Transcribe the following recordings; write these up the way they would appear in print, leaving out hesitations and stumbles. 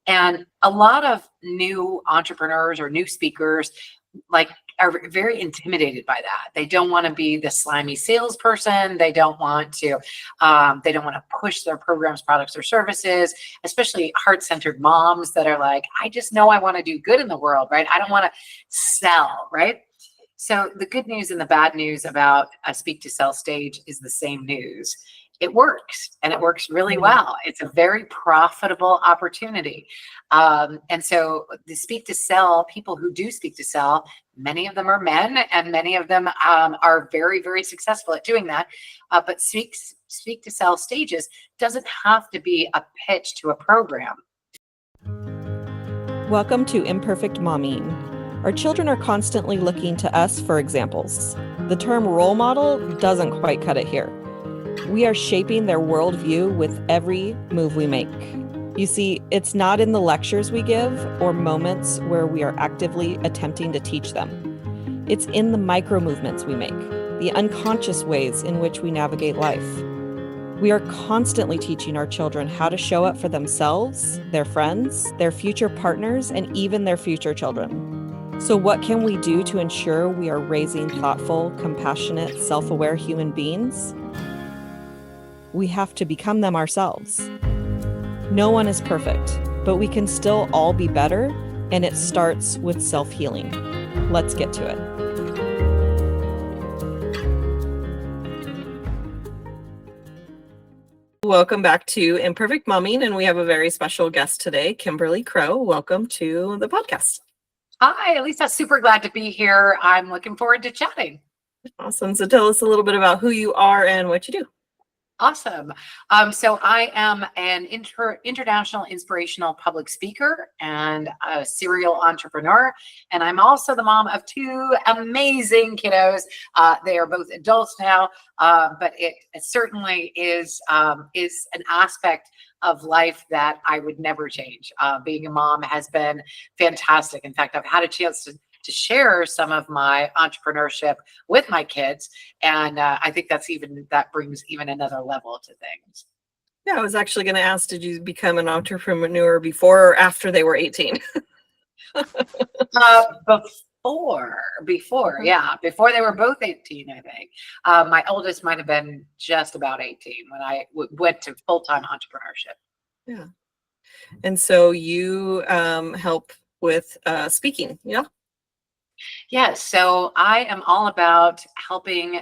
And a lot of new entrepreneurs or new speakers like are very intimidated by that. They don't want to be the slimy salesperson. They don't want to push their programs, products, or services, especially heart-centered moms that are like, I just know I want to do good in the world, right? I don't want to sell, right? So the good news and the bad news about a speak to sell stage is the same news. It works, and it works really well. It's a very profitable opportunity. And so the speak to sell, people who do speak to sell, many of them are men, and many of them are very, very successful at doing that. But speak to sell stages doesn't have to be a pitch to a program. Welcome to Imperfect Momming. Our children are constantly looking to us for examples. The term role model doesn't quite cut it here. We are shaping their worldview with every move we make. You see, it's not in the lectures we give or moments where we are actively attempting to teach them. It's in the micro movements we make, the unconscious ways in which we navigate life. We are constantly teaching our children how to show up for themselves, their friends, their future partners, and even their future children. So what can we do to ensure we are raising thoughtful, compassionate, self-aware human beings? We have to become them ourselves. No one is perfect, but we can still all be better, and it starts with self-healing. Let's get to it. Welcome back to Imperfect Momming, and we have a very special guest today, Kimberly Crowe. Welcome to the podcast. Hi, Lisa. Super glad to be here. I'm looking forward to chatting. Awesome. So tell us a little bit about who you are and what you do. Awesome. So I am an international inspirational public speaker and a serial entrepreneur. And I'm also the mom of two amazing kiddos. They are both adults now, but it certainly is an aspect of life that I would never change. Being a mom has been fantastic. In fact, I've had a chance to share some of my entrepreneurship with my kids. And I think that brings even another level to things. Yeah, I was actually going to ask, did you become an entrepreneur before or after they were 18? Before they were both 18, I think. My oldest might have been just about 18 when I went to full-time entrepreneurship. Yeah. And so you help with speaking, yeah? Yes, so I am all about helping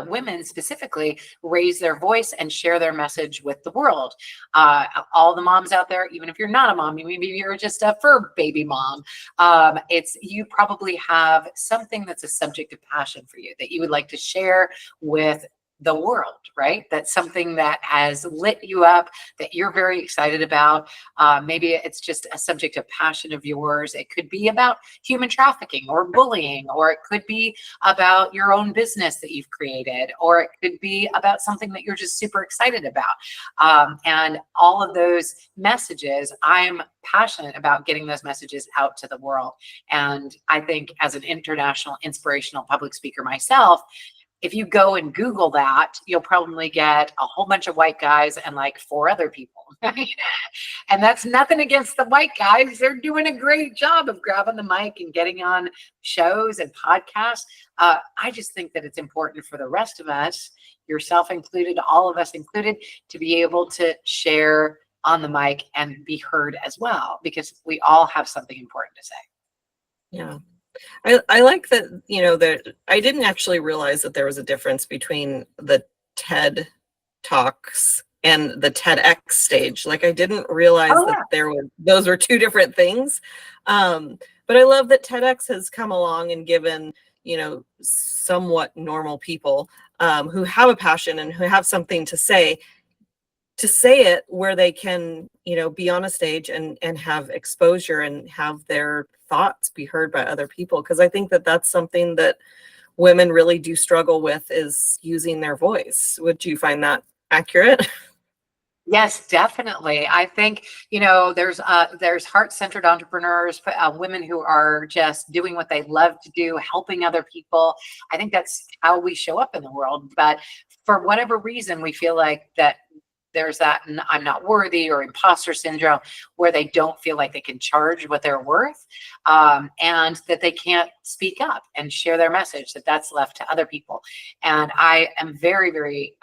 women specifically raise their voice and share their message with the world. All the moms out there, even if you're not a mom, maybe you're just a fur baby mom, you probably have something that's a subject of passion for you that you would like to share with the world, right? That's something that has lit you up, that you're very excited about. Maybe it's just a subject of passion of yours. It could be about human trafficking or bullying, or it could be about your own business that you've created, or it could be about something that you're just super excited about. And all of those messages, I'm passionate about getting those messages out to the world. And I think as an international inspirational public speaker myself, if you go and Google that, you'll probably get a whole bunch of white guys and like 4 other people. And that's nothing against the white guys. They're doing a great job of grabbing the mic and getting on shows and podcasts. I just think that it's important for the rest of us, yourself included, all of us included, to be able to share on the mic and be heard as well, because we all have something important to say. Yeah. I like that, that I didn't actually realize that there was a difference between the TED Talks and the TEDx stage. Like, I didn't realize that those were 2 different things. But I love that TEDx has come along and given, somewhat normal people who have a passion and who have something to say it where they can, be on a stage and have exposure and have their thoughts be heard by other people. Because I think that that's something that women really do struggle with, is using their voice. Would you find that accurate? Yes, definitely. I think, there's heart-centered entrepreneurs, women who are just doing what they love to do, helping other people. I think that's how we show up in the world. But for whatever reason, we feel like that there's that I'm not worthy or imposter syndrome, where they don't feel like they can charge what they're worth, and that they can't speak up and share their message, that's left to other people. And I am very, very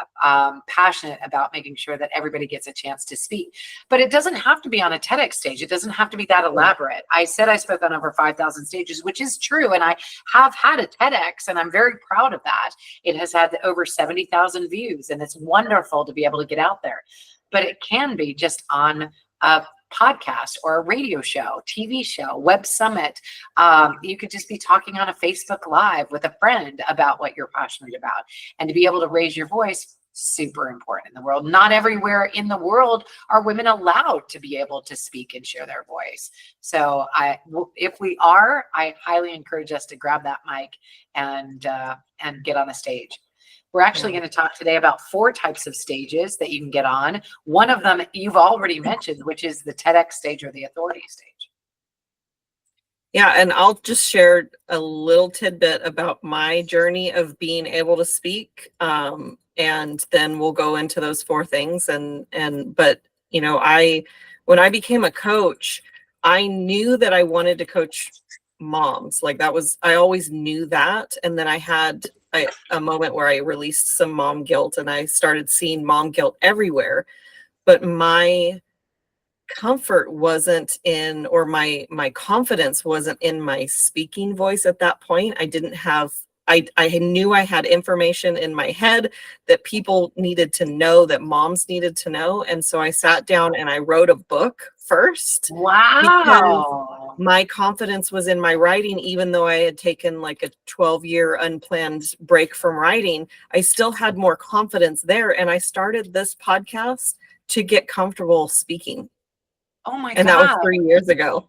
passionate about making sure that everybody gets a chance to speak. But it doesn't have to be on a TEDx stage. It doesn't have to be that elaborate. I said I spoke on over 5,000 stages, which is true. And I have had a TEDx, and I'm very proud of that. It has had over 70,000 views, and it's wonderful to be able to get out there. But it can be just on a podcast or a radio show, TV show, web summit. You could just be talking on a Facebook Live with a friend about what you're passionate about. And to be able to raise your voice, super important in the world. Not everywhere in the world are women allowed to be able to speak and share their voice. So if we are, I highly encourage us to grab that mic and get on the stage. We're actually going to talk today about 4 types of stages that you can get on. One of them you've already mentioned, which is the TEDx stage or the authority stage. Yeah, and I'll just share a little tidbit about my journey of being able to speak, and then we'll go into those 4 things. But you know, when I became a coach, I knew that I wanted to coach moms. Like I always knew that. And then I had a moment where I released some mom guilt, and I started seeing mom guilt everywhere. But my comfort wasn't in, or my confidence wasn't in my speaking voice at that point. I knew I had information in my head that people needed to know, that moms needed to know. And so I sat down and I wrote a book first. Wow. My confidence was in my writing. Even though I had taken like a 12-year unplanned break from writing, I still had more confidence there. And I started this podcast to get comfortable speaking. Oh my God. And that was 3 years ago.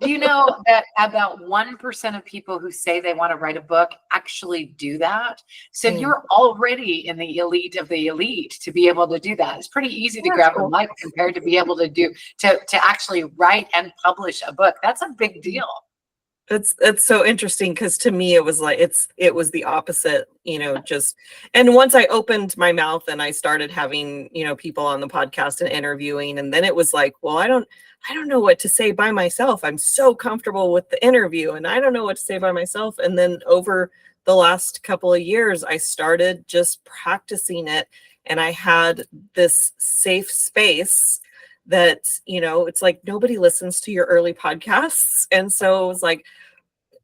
Do you know that about 1% of people who say they want to write a book actually do that? So you're already in the elite of the elite to be able to do that. It's pretty easy to grab a mic compared to be able to to actually write and publish a book. That's a big deal. It's so interesting, because to me it was like it was the opposite, you know, and once I opened my mouth and I started having, you know, people on the podcast and interviewing, and then it was like, well, I don't know what to say by myself. I'm so comfortable with the interview and I don't know what to say by myself. And then over the last couple of years, I started just practicing it, and I had this safe space that, you know, it's like nobody listens to your early podcasts. And so it was like,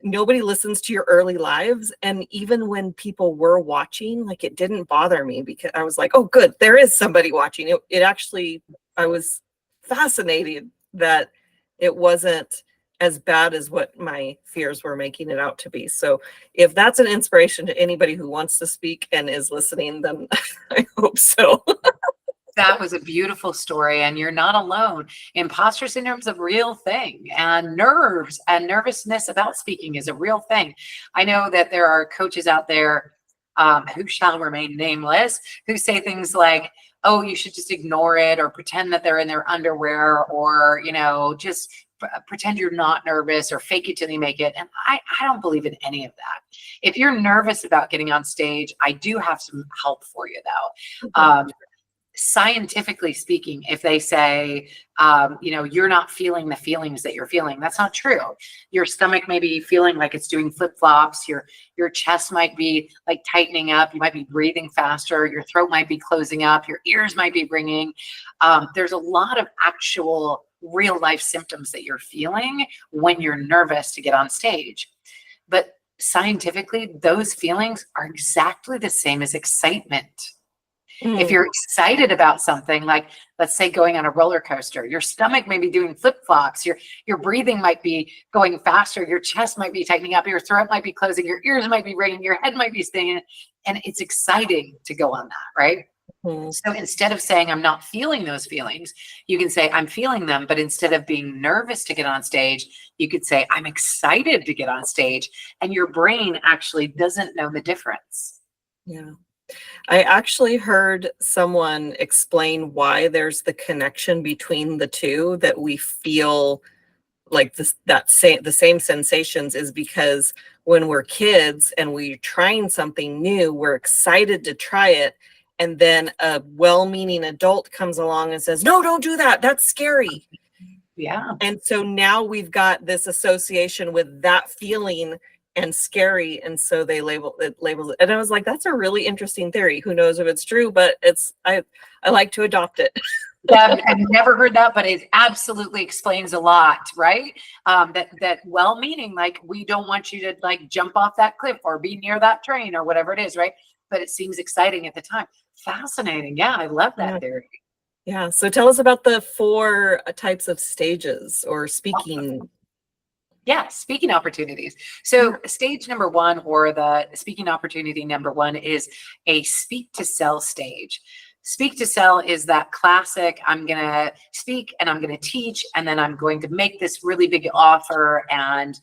nobody listens to your early lives. And even when people were watching, like, it didn't bother me, because I was like, oh, good, there is somebody watching. It actually, I was fascinated that it wasn't as bad as what my fears were making it out to be. So if that's an inspiration to anybody who wants to speak and is listening, then I hope so. That was a beautiful story, and you're not alone. Imposter syndrome is a real thing, and nerves and nervousness about speaking is a real thing. I know that there are coaches out there who shall remain nameless, who say things like, oh, you should just ignore it, or pretend that they're in their underwear, or, you know, just pretend you're not nervous, or fake it till you make it. And I don't believe in any of that. If you're nervous about getting on stage, I do have some help for you, though. Scientifically speaking, if they say, you know, you're not feeling the feelings that you're feeling, that's not true. Your stomach may be feeling like it's doing flip-flops. Your chest might be like tightening up. You might be breathing faster. Your throat might be closing up. Your ears might be ringing. There's a lot of actual real life symptoms that you're feeling when you're nervous to get on stage. But scientifically, those feelings are exactly the same as excitement. If you're excited about something, like, let's say, going on a roller coaster, your stomach may be doing flip-flops, your breathing might be going faster, your chest might be tightening up, your throat might be closing, your ears might be ringing, your head might be stinging, and it's exciting to go on that, right? So instead of saying, I'm not feeling those feelings, you can say, I'm feeling them. But instead of being nervous to get on stage, you could say, I'm excited to get on stage. And your brain actually doesn't know the difference. Yeah. I actually heard someone explain why there's the connection between the two, that we feel like the same sensations, is because when we're kids and we're trying something new, we're excited to try it. and then a well-meaning adult comes along and says, no, don't do that, that's scary. Yeah. And so now we've got this association with that feeling and scary, and so they labels it. And I was like, that's a really interesting theory. Who knows if it's true, but I like to adopt it. Yeah, I've never heard that, but it absolutely explains a lot, right? That well-meaning, like, we don't want you to like jump off that cliff or be near that train or whatever it is, right? But it seems exciting at the time. Fascinating. Yeah, I love that theory. Yeah. So tell us about the 4 types of stages or speaking. Yeah, speaking opportunities. So stage number 1, or the speaking opportunity number 1, is a speak to sell stage. Speak to sell is that classic, I'm going to speak and I'm going to teach, and then I'm going to make this really big offer and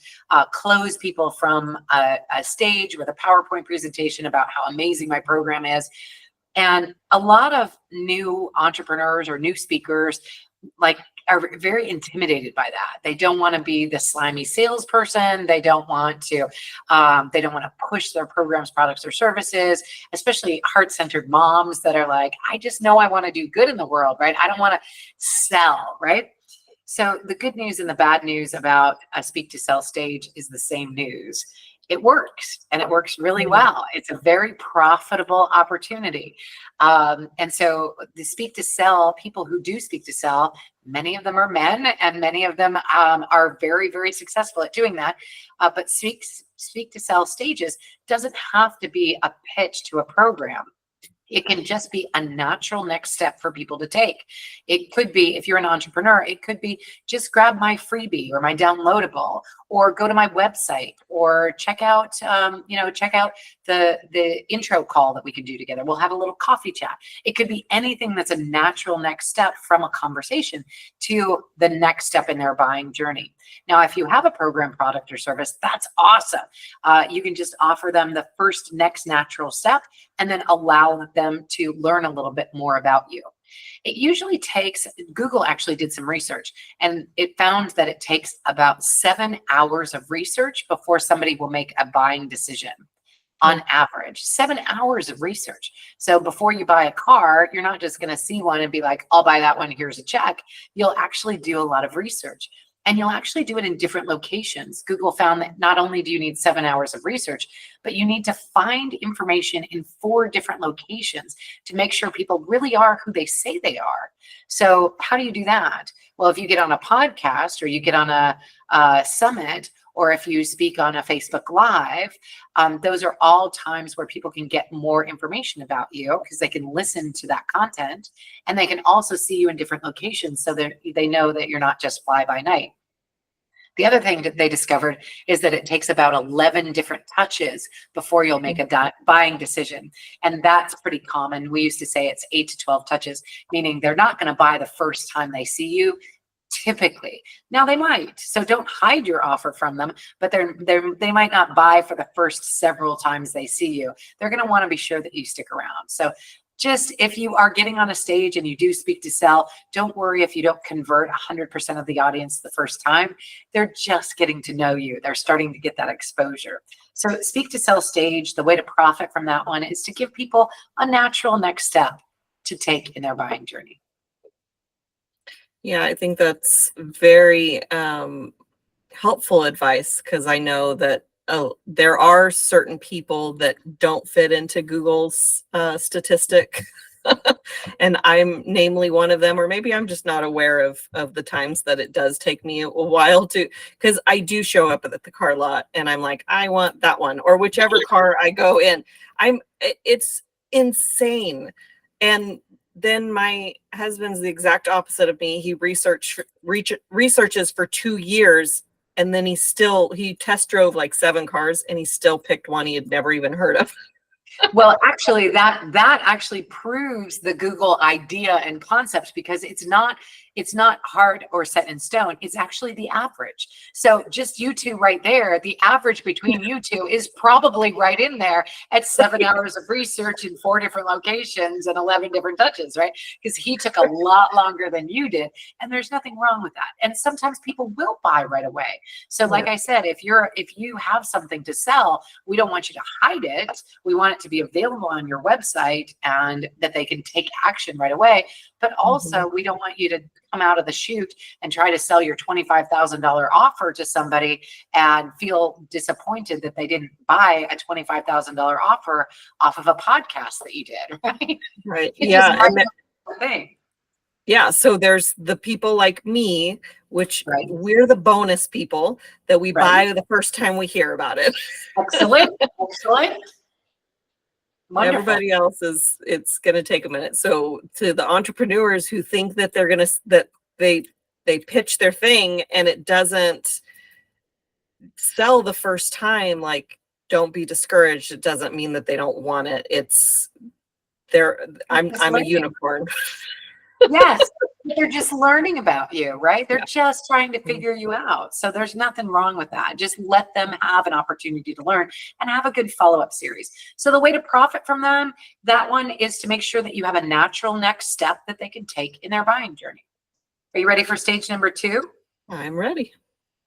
close people from a stage with a PowerPoint presentation about how amazing my program is. And a lot of new entrepreneurs or new speakers like are very intimidated by that. They don't want to be the slimy salesperson. They don't want to push their programs, products, or services, especially heart-centered moms that are like, I just know I want to do good in the world, right? I don't want to sell, right? So the good news and the bad news about a speak to sell stage is the same news. It works, and it works really well. It's a very profitable opportunity. And so the speak to sell, people who do speak to sell, many of them are men, and many of them are very, very successful at doing that. But speak to sell stages doesn't have to be a pitch to a program. It can just be a natural next step for people to take. It could be, if you're an entrepreneur, it could be just grab my freebie or my downloadable, or go to my website, or check out, check out the intro call that we can do together. We'll have a little coffee chat. It could be anything that's a natural next step from a conversation to the next step in their buying journey. Now, if you have a program, product, or service, that's awesome. You can just offer them the first next natural step and then allow them to learn a little bit more about you. It usually takes, Google actually did some research, and it found that it takes about 7 hours of research before somebody will make a buying decision. On average, 7 hours of research. So before you buy a car, you're not just going to see one and be like, I'll buy that one, here's a check. You'll actually do a lot of research. And you'll actually do it in different locations. Google found that not only do you need 7 hours of research, but you need to find information in 4 different locations to make sure people really are who they say they are. So how do you do that? Well, if you get on a podcast, or you get on a summit, or if you speak on a Facebook Live, those are all times where people can get more information about you, because they can listen to that content, and they can also see you in different locations, so that they know that you're not just fly by night. The other thing that they discovered is that it takes about 11 different touches before you'll make a buying decision. And that's pretty common. We used to say it's 8 to 12 touches, meaning they're not going to buy the first time they see you. Typically. Now they might, so don't hide your offer from them, but they might not buy for the first several times they see you. They're going to want to be sure that you stick around. So just, if you are getting on a stage and you do speak to sell, don't worry if you don't convert 100% of the audience the first time. They're just getting to know you. They're starting to get that exposure. So speak to sell stage, the way to profit from that one is to give people a natural next step to take in their buying journey. Yeah, I think that's very helpful advice, because I know that there are certain people that don't fit into Google's statistic. And I'm namely one of them, or maybe I'm just not aware of the times that it does take me a while to, because I do show up at the car lot and I'm like, I want that one, or whichever car I go in. It's insane. And then my husband's the exact opposite of me. He researches for 2 years, and then he test drove like 7 cars, and he still picked one he had never even heard of. Well, actually, that actually proves the Google idea and concept, because it's not It's not hard or set in stone. It's actually the average. So just you two right there, the average between you two is probably right in there at 7 hours of research in 4 different locations and 11 different touches, right? Because he took a lot longer than you did. And there's nothing wrong with that. And sometimes people will buy right away. So like I said, if you have something to sell, we don't want you to hide it. We want it to be available on your website and that they can take action right away. But also we don't want you to come out of the chute and try to sell your $25,000 offer to somebody and feel disappointed that they didn't buy a $25,000 offer off of a podcast that you did, right? Right. It's Yeah. just a thing. Yeah. So there's the people like me, which Right. we're the bonus people that we Right. buy the first time we hear about it. Excellent. Excellent. Wonderful. Everybody else it's going to take a minute. So to the entrepreneurs who think that they're going to, that they pitch their thing and it doesn't sell the first time, like, don't be discouraged. It doesn't mean that they don't want it. I'm a unicorn. Yes, they're just learning about you, right? They're just trying to figure you out. So there's nothing wrong with that. Just let them have an opportunity to learn and have a good follow-up series. So the way to profit from them, that one is to make sure that you have a natural next step that they can take in their buying journey. Are you ready for stage number 2? I'm ready.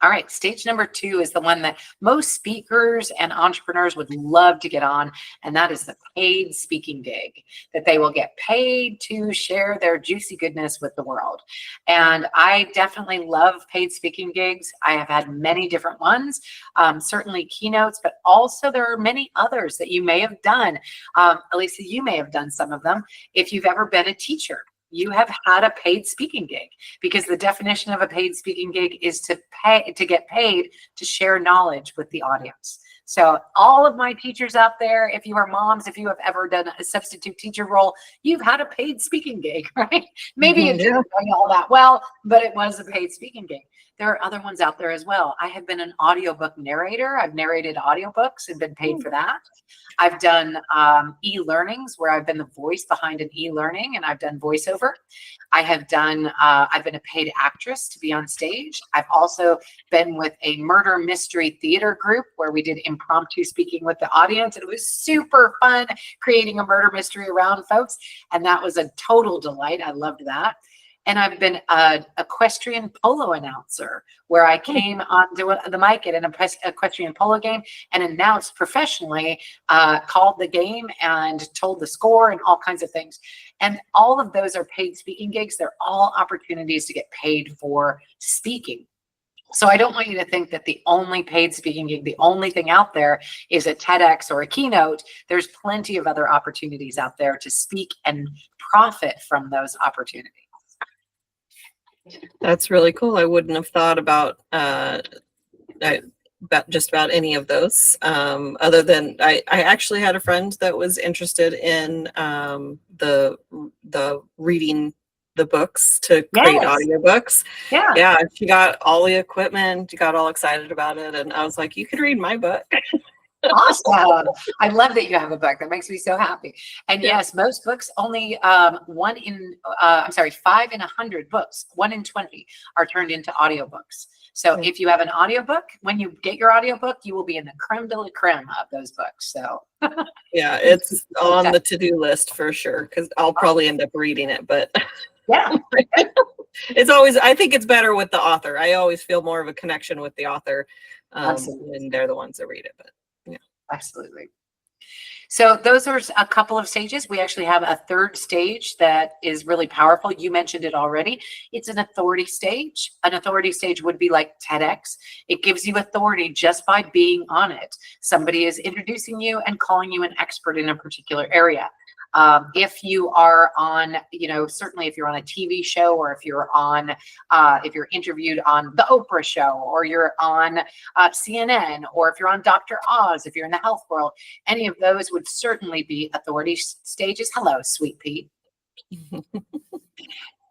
All right, stage number 2 is the one that most speakers and entrepreneurs would love to get on, and that is the paid speaking gig, that they will get paid to share their juicy goodness with the world. And I definitely love paid speaking gigs. I have had many different ones, certainly keynotes, but also there are many others that you may have done. Elisa, you may have done some of them. If you've ever been a teacher, you have had a paid speaking gig, because the definition of a paid speaking gig is to get paid to share knowledge with the audience. So all of my teachers out there, if you are moms, if you have ever done a substitute teacher role, you've had a paid speaking gig, right? Maybe it didn't go all that well, but it was a paid speaking gig. There are other ones out there as well. I have been an audiobook narrator. I've narrated audiobooks and been paid for that. I've done e-learnings where I've been the voice behind an e-learning and I've done voiceover. I've been a paid actress to be on stage. I've also been with a murder mystery theater group where we did impromptu speaking with the audience. It was super fun creating a murder mystery around folks. And that was a total delight. I loved that. And I've been an equestrian polo announcer where I came onto the mic at an equestrian polo game and announced professionally, called the game and told the score and all kinds of things. And all of those are paid speaking gigs. They're all opportunities to get paid for speaking. So I don't want you to think that the only paid speaking gig, the only thing out there is a TEDx or a keynote. There's plenty of other opportunities out there to speak and profit from those opportunities. That's really cool. I wouldn't have thought about just about any of those. Other than I actually had a friend that was interested in the reading the books to create audiobooks. Yeah, she got all the equipment. She got all excited about it, and I was like, "You could read my book." Awesome. I love that you have a book. That makes me so happy. And yes, most books only 5 in 100 books, 1 in 20 are turned into audiobooks. So if you have an audiobook, when you get your audiobook, you will be in the creme de la creme of those books. So yeah, it's on the to-do list for sure, because I'll probably end up reading it, but yeah. It's always, I think it's better with the author. I always feel more of a connection with the author, and they're the ones that read it. But yeah, absolutely. So those are a couple of stages. We actually have a third stage that is really powerful. You mentioned it already. It's an authority stage. An authority stage would be like TEDx. It gives you authority just by being on it. Somebody is introducing you and calling you an expert in a particular area. If you are on, certainly if you're on a TV show, or if you're interviewed on the Oprah show, or you're on CNN, or if you're on Dr. Oz, if you're in the health world, any of those would certainly be authority stages. Hello, sweet Pete.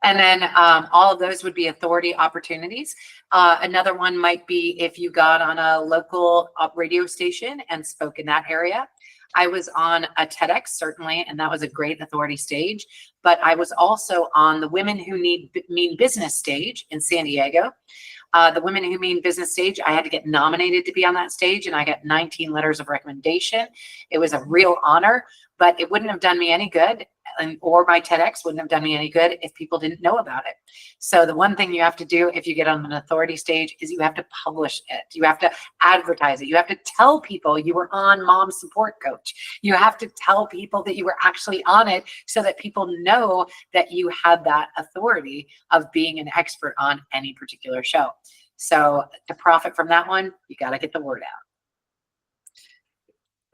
And then all of those would be authority opportunities. Another one might be if you got on a local radio station and spoke in that area. I was on a TEDx, certainly, and that was a great authority stage. But I was also on the Women Who Mean Business stage in San Diego. The Women Who Mean Business stage, I had to get nominated to be on that stage, and I got 19 letters of recommendation. It was a real honor, but it wouldn't have done me any good, or my TEDx wouldn't have done me any good if people didn't know about it. So the one thing you have to do if you get on an authority stage is you have to publish it. You have to advertise it. You have to tell people you were on Mom Support Coach. You have to tell people that you were actually on it so that people know that you had that authority of being an expert on any particular show. So to profit from that one, you got to get the word out.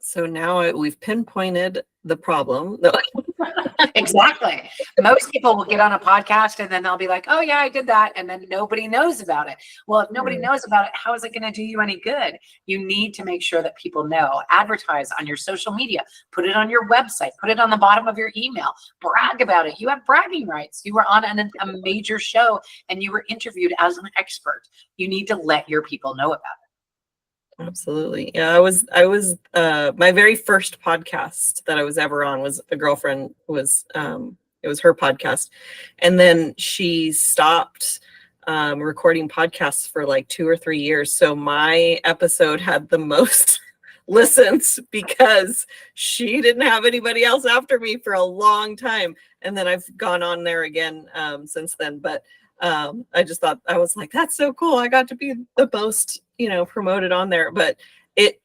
So now we've pinpointed the problem. Exactly. Most people will get on a podcast and then they'll be like, oh yeah, I did that. And then nobody knows about it. Well, if nobody knows about it, how is it going to do you any good? You need to make sure that people know. Advertise on your social media, put it on your website, put it on the bottom of your email, brag about it. You have bragging rights. You were on a major show and you were interviewed as an expert. You need to let your people know about it. Absolutely. Yeah, I was my very first podcast that I was ever on was a girlfriend was it was her podcast. And then she stopped recording podcasts for like 2 or 3 years. So my episode had the most listens because she didn't have anybody else after me for a long time. And then I've gone on there again since then. But I just thought, I was like, that's so cool. I got to be the most, promoted on there. But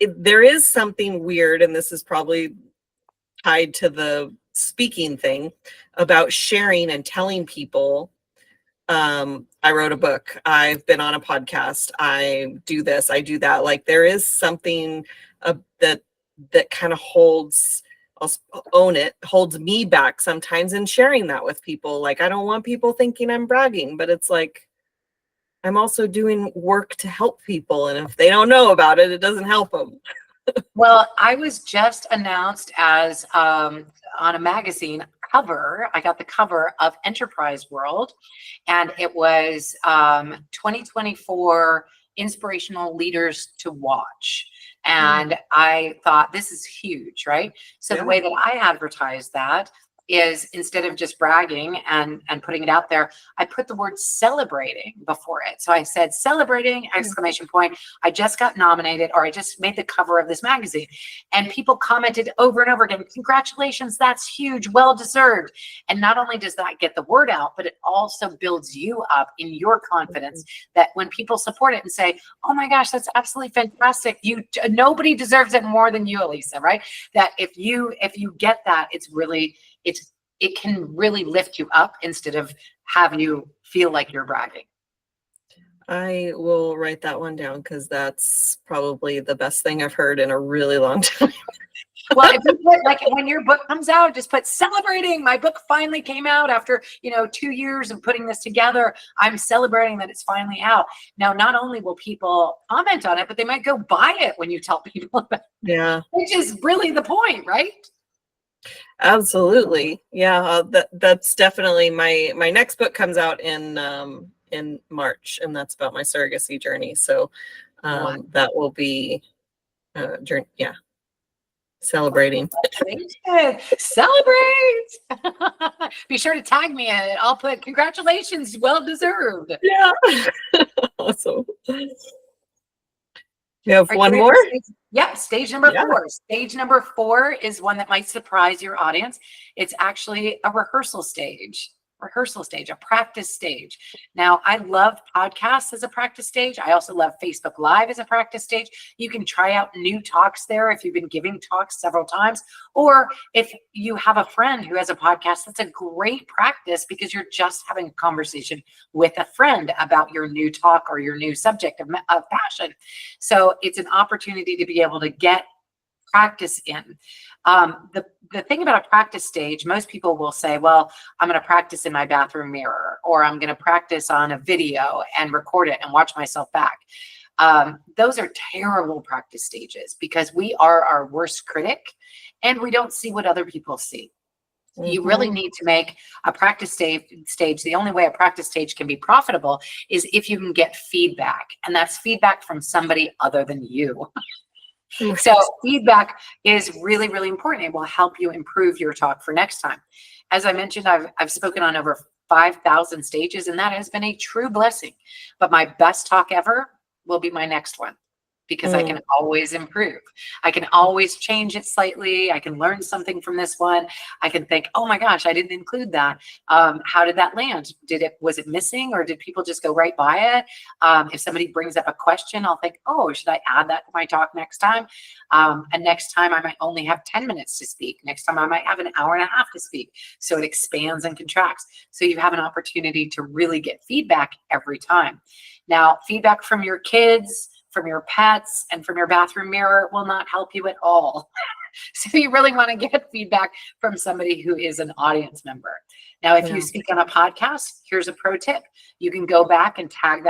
there is something weird, and this is probably tied to the speaking thing about sharing and telling people, I wrote a book, I've been on a podcast, I do this, I do that. Like there is something that kind of holds, I'll own it, holds me back sometimes in sharing that with people. Like I don't want people thinking I'm bragging, but it's like I'm also doing work to help people, and if they don't know about it, it doesn't help them. Well, I was just announced as on a magazine cover. I got the cover of Enterprise World, and it was 2024 Inspirational Leaders to Watch. And I thought, this is huge, right? So the way that I advertise that is instead of just bragging and putting it out there, I put the word celebrating before it. So I said, celebrating, exclamation point. I just got nominated, or I just made the cover of this magazine. And people commented over and over again, congratulations, that's huge, well deserved. And not only does that get the word out, but it also builds you up in your confidence that when people support it and say, oh my gosh, that's absolutely fantastic. Nobody deserves it more than you, Elisa, right? That if you get that, it can really lift you up instead of have you feel like you're bragging. I will write that one down because that's probably the best thing I've heard in a really long time. Well, if you put, like, when your book comes out, just put celebrating. My book finally came out after 2 years of putting this together. I'm celebrating that it's finally out. Now, not only will people comment on it, but they might go buy it when you tell people about it. Yeah, Which is really the point, right? Absolutely. Yeah, that's definitely my next book comes out in March, and that's about my surrogacy journey. So that will be journey, celebrating. Celebrate. Be sure to tag me in it. I'll put congratulations, well deserved. Yeah. Awesome. You have one more? Yep, stage number 4. Stage number 4 is one that might surprise your audience. It's actually a rehearsal stage, a practice stage. Now, I love podcasts as a practice stage. I also love Facebook Live as a practice stage. You can try out new talks there if you've been giving talks several times, or if you have a friend who has a podcast, that's a great practice because you're just having a conversation with a friend about your new talk or your new subject of passion. So it's an opportunity to be able to get practice in. The thing about a practice stage, most people will say, well, I'm going to practice in my bathroom mirror, or I'm going to practice on a video and record it and watch myself back. Those are terrible practice stages because we are our worst critic and we don't see what other people see. You really need to make a practice stage. The only way a practice stage can be profitable is if you can get feedback, and that's feedback from somebody other than you. So feedback is really, really important. It will help you improve your talk for next time. As I mentioned, I've spoken on over 5,000 stages, and that has been a true blessing. But my best talk ever will be my next one, because I can always improve. I can always change it slightly. I can learn something from this one. I can think, oh my gosh, I didn't include that. How did that land? Was it missing, or did people just go right by it? If somebody brings up a question, I'll think, oh, should I add that to my talk next time? And next time I might only have 10 minutes to speak. Next time I might have an hour and a half to speak. So it expands and contracts. So you have an opportunity to really get feedback every time. Now, feedback from your kids, from your pets, and from your bathroom mirror will not help you at all. So you really want to get feedback from somebody who is an audience member. Now, if you speak on a podcast, here's a pro tip. You can go back and tag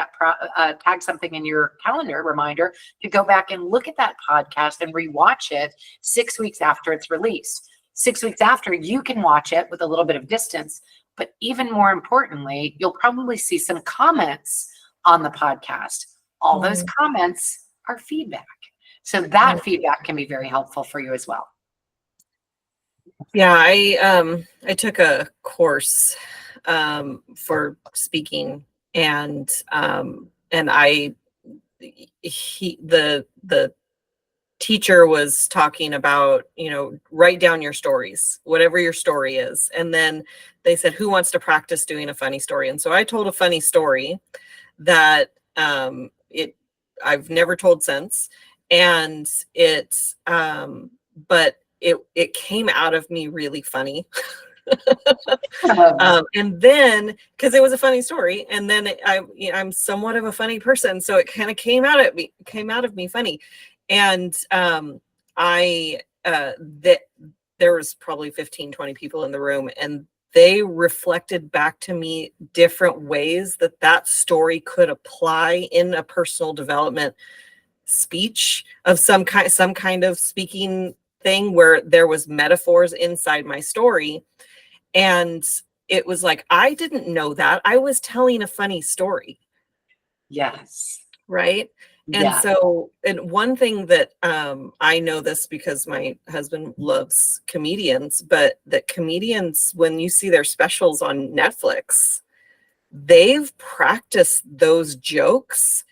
something in your calendar reminder to go back and look at that podcast and rewatch it 6 weeks after it's released. 6 weeks after, you can watch it with a little bit of distance. But even more importantly, you'll probably see some comments on the podcast. All those comments are feedback. So that feedback can be very helpful for you as well. Yeah, I took a course for speaking, and the teacher was talking about, write down your stories, whatever your story is. And then they said, who wants to practice doing a funny story? And so I told a funny story that I've never told since, and but it came out of me really funny. And then, because it was a funny story, and then I'm somewhat of a funny person, so it kind of came out of me funny. And there was probably 15, 20 people in the room, and they reflected back to me different ways that story could apply in a personal development speech of some kind of speaking thing, where there was metaphors inside my story. And it was like, I didn't know that. I was telling a funny story. Yes. Right. And so, and one thing that I know this because my husband loves comedians, but that comedians, when you see their specials on Netflix, they've practiced those jokes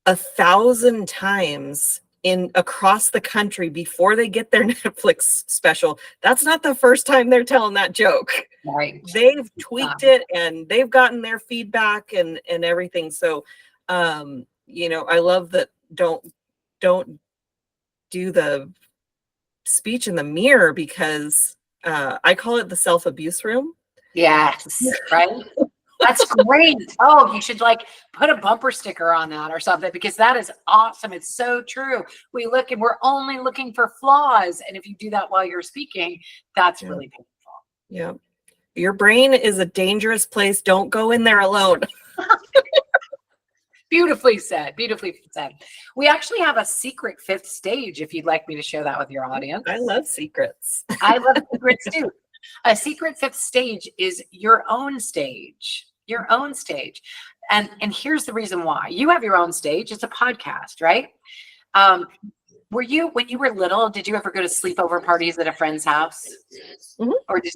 1,000 times across the country before they get their Netflix special. That's not the first time they're telling that joke. Right. They've tweaked it, and they've gotten their feedback and everything. So, I love that. Don't do the speech in the mirror, because I call it the self-abuse room. Yes, right. That's great. Oh, you should put a bumper sticker on that or something, because that is awesome. It's so true. We look and we're only looking for flaws. And if you do that while you're speaking, that's really painful. Yeah. Your brain is a dangerous place. Don't go in there alone. Beautifully said. Beautifully said. We actually have a secret fifth stage, if you'd like me to share that with your audience. I love secrets. I love secrets too. A secret fifth stage is your own stage. Your own stage. And here's the reason why. You have your own stage. It's a podcast, right? When you were little, did you ever go to sleepover parties at a friend's house? Mm-hmm. Or do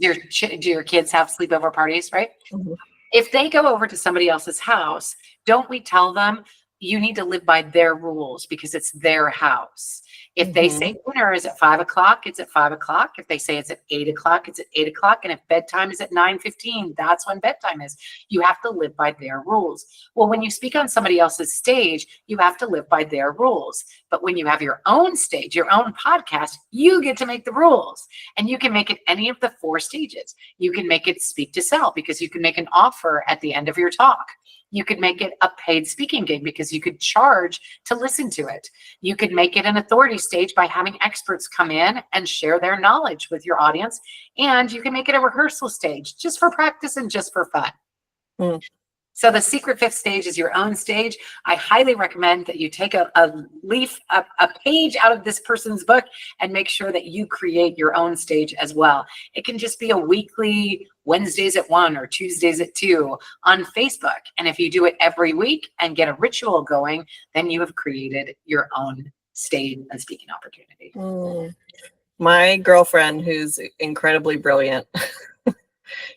your kids have sleepover parties, right? Mm-hmm. If they go over to somebody else's house, don't we tell them, you need to live by their rules because it's their house? If they say dinner is at 5 o'clock, it's at 5 o'clock. If they say it's at 8 o'clock, it's at 8 o'clock. And if bedtime is at 9:15, that's when bedtime is. You have to live by their rules. Well, when you speak on somebody else's stage, you have to live by their rules. But when you have your own stage, your own podcast, you get to make the rules. And you can make it any of the 4 stages. You can make it speak to sell, because you can make an offer at the end of your talk. You could make it a paid speaking gig because you could charge to listen to it. You could make it an authority stage by having experts come in and share their knowledge with your audience. And you can make it a rehearsal stage just for practice and just for fun. Mm. So the secret fifth stage is your own stage. I highly recommend that you take a page out of this person's book and make sure that you create your own stage as well. It can just be a weekly Wednesdays at 1 or Tuesdays at 2 on Facebook. And if you do it every week and get a ritual going, then you have created your own stage and speaking opportunity. My girlfriend, who's incredibly brilliant,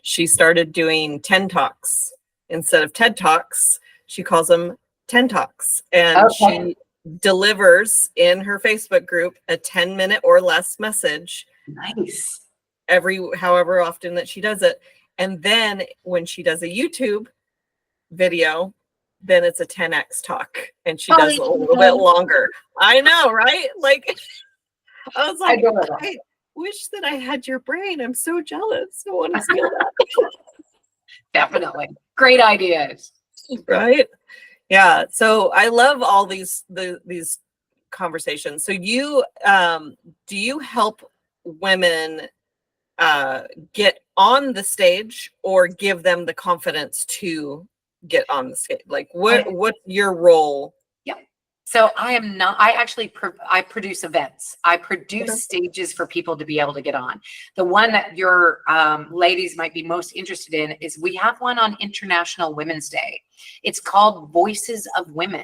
she started doing 10 Talks. Instead of TED Talks, she calls them 10 Talks. And she delivers in her Facebook group a 10-minute or less message. Nice. However often that she does it. And then when she does a YouTube video, then it's a 10x talk. And she does a little bit longer. I know, right? Like, I was like, I wish that I had your brain. I'm so jealous. I want to steal that. Definitely. Great ideas. Right? Yeah. So I love all these conversations. So you do you help women get on the stage or give them the confidence to get on the stage? Like what's your role? So I actually produce events. I produce stages for people to be able to get on. The one that your ladies might be most interested in is we have one on International Women's Day. It's called Voices of Women.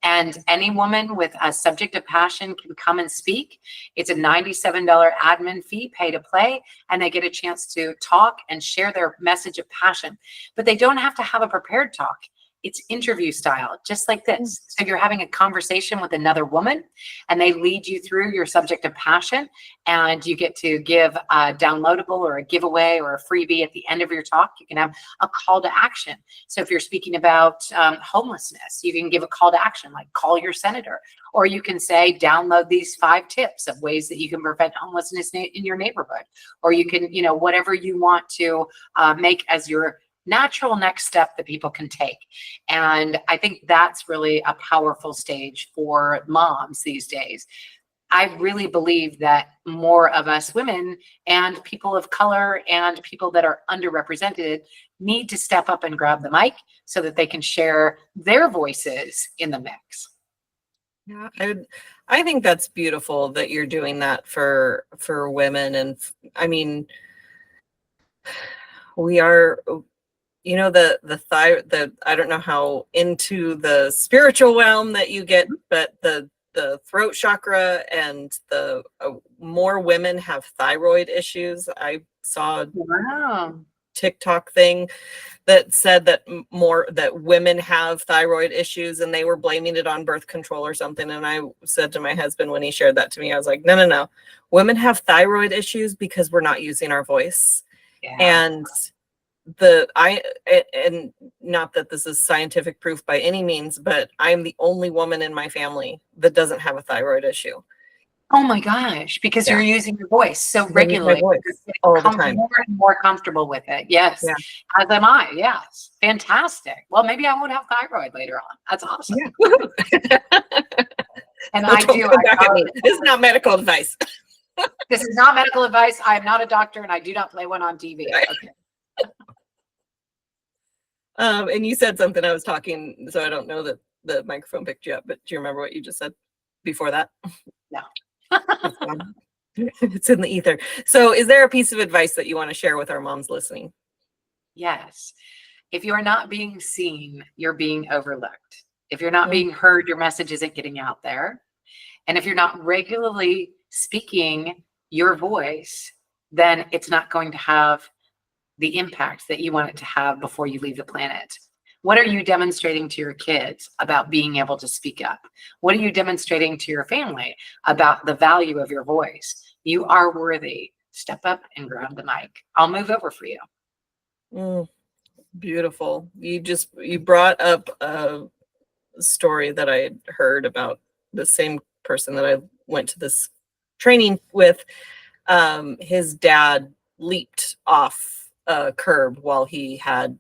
And any woman with a subject of passion can come and speak. It's a $97 admin fee, pay to play, and they get a chance to talk and share their message of passion. But they don't have to have a prepared talk. It's interview style, just like this. So you're having a conversation with another woman and they lead you through your subject of passion, and you get to give a downloadable or a giveaway or a freebie at the end of your talk. You can have a call to action. So if you're speaking about homelessness, you can give a call to action, like call your senator, or you can say, download these 5 tips of ways that you can prevent homelessness in your neighborhood. Or you can, whatever you want to make as your natural next step that people can take. And I think that's really a powerful stage for moms these days. I really believe that more of us women and people of color and people that are underrepresented need to step up and grab the mic so that they can share their voices in the mix. Yeah, I think that's beautiful that you're doing that for women. And I mean, we are, I don't know how into the spiritual realm that you get, but the throat chakra and the more women have thyroid issues. I saw a TikTok thing that said that that women have thyroid issues, and they were blaming it on birth control or something. And I said to my husband when he shared that to me, I was like, no. Women have thyroid issues because we're not using our voice. Yeah. And and not that this is scientific proof by any means, but I'm the only woman in my family that doesn't have a thyroid issue. Oh my gosh, because you're using your voice so regularly. All the time. More and more comfortable with it. Yes. Yeah. As am I. Yes. Fantastic. Well, maybe I won't have thyroid later on. That's awesome. Yeah. And I do. This is not medical advice. This is not medical advice. I am not a doctor, and I do not play one on TV. Okay. And you said something, I was talking, so I don't know that the microphone picked you up, but do you remember what you just said before that? No. It's in the ether. So is there a piece of advice that you want to share with our moms listening? Yes. If you are not being seen, you're being overlooked. If you're not being heard, your message isn't getting out there. And if you're not regularly speaking your voice, then it's not going to have the impact that you want it to have before you leave the planet. What are you demonstrating to your kids about being able to speak up? What are you demonstrating to your family about the value of your voice? You are worthy. Step up and grab the mic. I'll move over for you. Beautiful. You brought up a story that I had heard about the same person that I went to this training with. His dad leaped off a curb while he had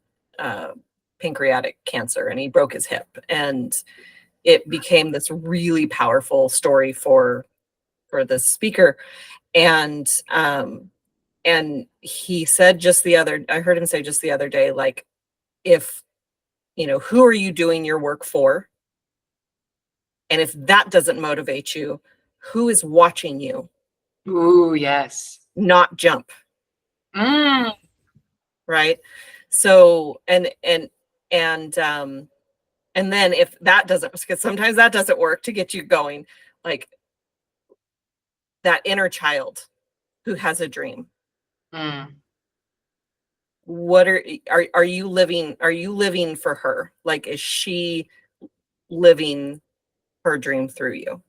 pancreatic cancer, and he broke his hip, and it became this really powerful story for this speaker. And he said I heard him say just the other day, like, if who are you doing your work for? And if that doesn't motivate you, who is watching you? Ooh, yes. Not jump. Right. So, and then if that doesn't, because sometimes that doesn't work to get you going, like that inner child who has a dream. Mm. What are you living for her? Like, is she living her dream through you?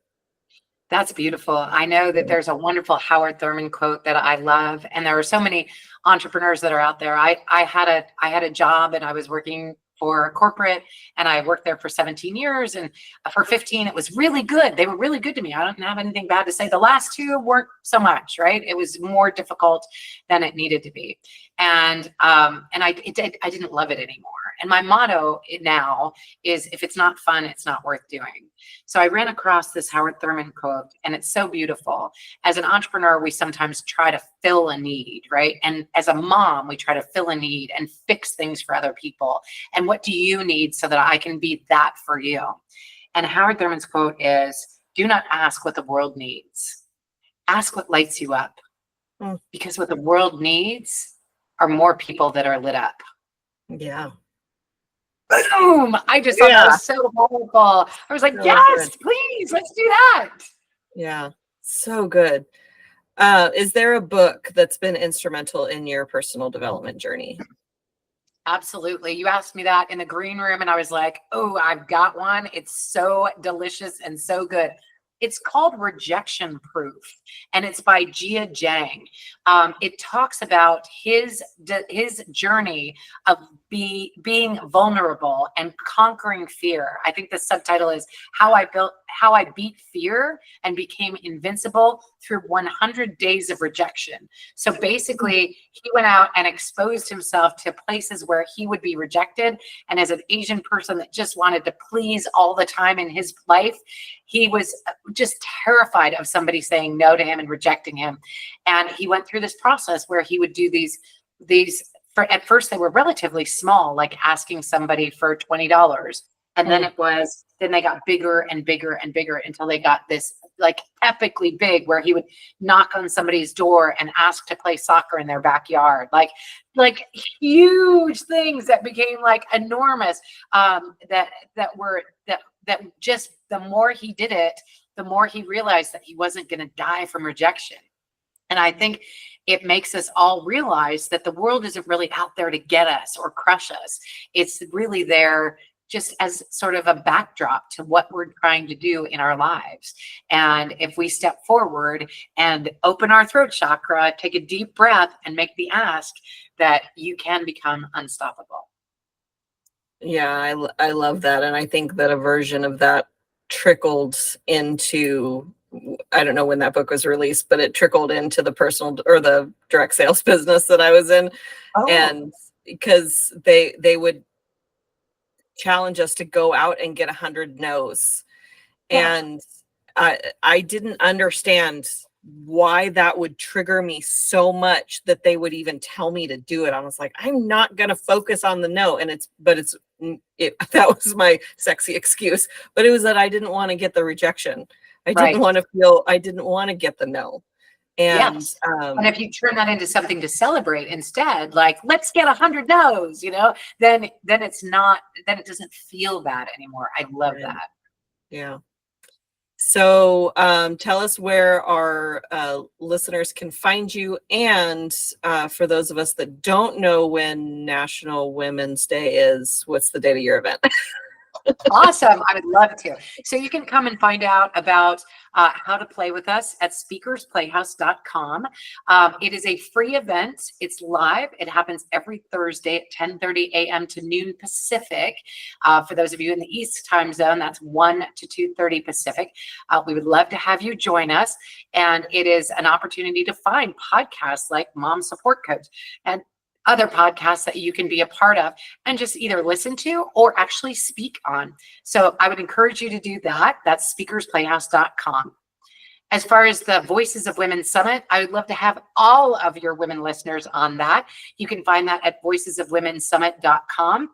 That's beautiful. I know that there's a wonderful Howard Thurman quote that I love, and there are so many entrepreneurs that are out there. I had a job, and I was working for corporate, and I worked there for 17 years, and for 15 it was really good. They were really good to me. I don't have anything bad to say. The last two weren't so much, right? It was more difficult than it needed to be, and I didn't love it anymore. And my motto now is, if it's not fun, it's not worth doing. So I ran across this Howard Thurman quote, and it's so beautiful. As an entrepreneur, we sometimes try to fill a need, right? And as a mom, we try to fill a need and fix things for other people. And what do you need so that I can be that for you? And Howard Thurman's quote is, do not ask what the world needs. Ask what lights you up. Because what the world needs are more people that are lit up. Yeah. Boom! I just thought that was so powerful. I was like, So yes, good. please, let's do that. Yeah, so good. Is there a book that's been instrumental in your personal development journey? Absolutely. You asked me that in the green room, and I was like, oh, I've got one. It's so delicious and so good. It's called Rejection Proof, and it's by Jia Jiang. It talks about his journey of being vulnerable and conquering fear. I think the subtitle is how I beat fear and became invincible through 100 days of rejection. So basically, he went out and exposed himself to places where he would be rejected. And as an Asian person that just wanted to please all the time in his life, he was just terrified of somebody saying no to him and rejecting him. And he went through this process where he would do these at first they were relatively small, like asking somebody for $20. And then then they got bigger and bigger and bigger until they got this like epically big, where he would knock on somebody's door and ask to play soccer in their backyard, like huge things that became like enormous, that just, the more he did it, the more he realized that he wasn't going to die from rejection. And I think it makes us all realize that the world isn't really out there to get us or crush us. It's really there just as sort of a backdrop to what we're trying to do in our lives. And if we step forward and open our throat chakra, take a deep breath, and make the ask, that you can become unstoppable. Yeah, I love that. And I think that a version of that trickled into, I don't know when that book was released, but it trickled into the personal or the direct sales business that I was in. And because they would challenge us to go out and get 100 no's. And I didn't understand why that would trigger me so much that they would even tell me to do it. I was like, I'm not going to focus on the no. And that was my sexy excuse, but it was that I didn't want to get the rejection. I didn't want to get the no. And and if you turn that into something to celebrate instead, like, let's get 100 no's, then it doesn't feel bad anymore. I love that. Yeah. So tell us where our listeners can find you. And for those of us that don't know when National Women's Day is, what's the date of your event? Awesome. I would love to. So you can come and find out about how to play with us at speakersplayhouse.com. It is a free event. It's live. It happens every Thursday at 10:30 a.m. to noon Pacific. For those of you in the East time zone, that's 1 to 2:30 Pacific. We would love to have you join us. And it is an opportunity to find podcasts like Mom Support Coach and other podcasts that you can be a part of and just either listen to or actually speak on. So I would encourage you to do that. That's speakersplayhouse.com. As far as the Voices of Women Summit, I would love to have all of your women listeners on that. You can find that at voicesofwomensummit.com.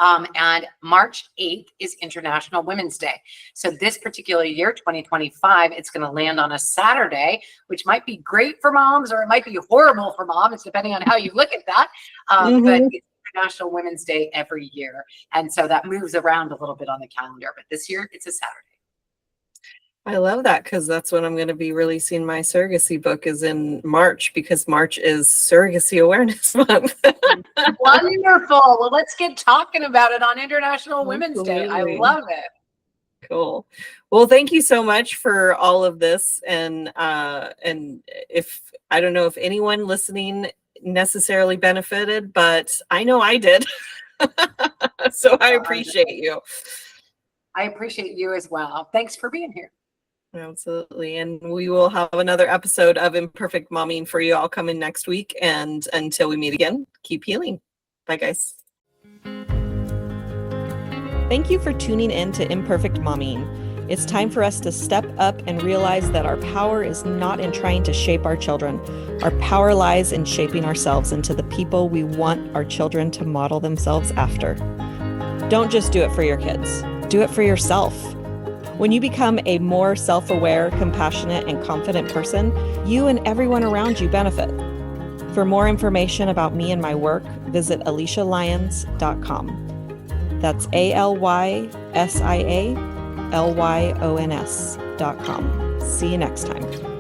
And March 8th is International Women's Day. So this particular year, 2025, it's going to land on a Saturday, which might be great for moms or it might be horrible for moms, depending on how you look at that. But it's International Women's Day every year. And so that moves around a little bit on the calendar. But this year, it's a Saturday. I love that, because that's when I'm going to be releasing my surrogacy book, is in March, because March is Surrogacy Awareness Month. Wonderful. Well, let's get talking about it on International Women's Day. I Absolutely. love it. Cool. Well, thank you so much for all of this. And if I don't know if anyone listening necessarily benefited, but I know I did. So I appreciate you. I appreciate you as well. Thanks for being here. Absolutely. And we will have another episode of Imperfect Momming for you all coming next week. And until we meet again, keep healing. Bye, guys. Thank you for tuning in to Imperfect Momming. It's time for us to step up and realize that our power is not in trying to shape our children. Our power lies in shaping ourselves into the people we want our children to model themselves after. Don't just do it for your kids. Do it for yourself. When you become a more self-aware, compassionate, and confident person, you and everyone around you benefit. For more information about me and my work, visit AliciaLyons.com. That's ALYSIALYONS.com. See you next time.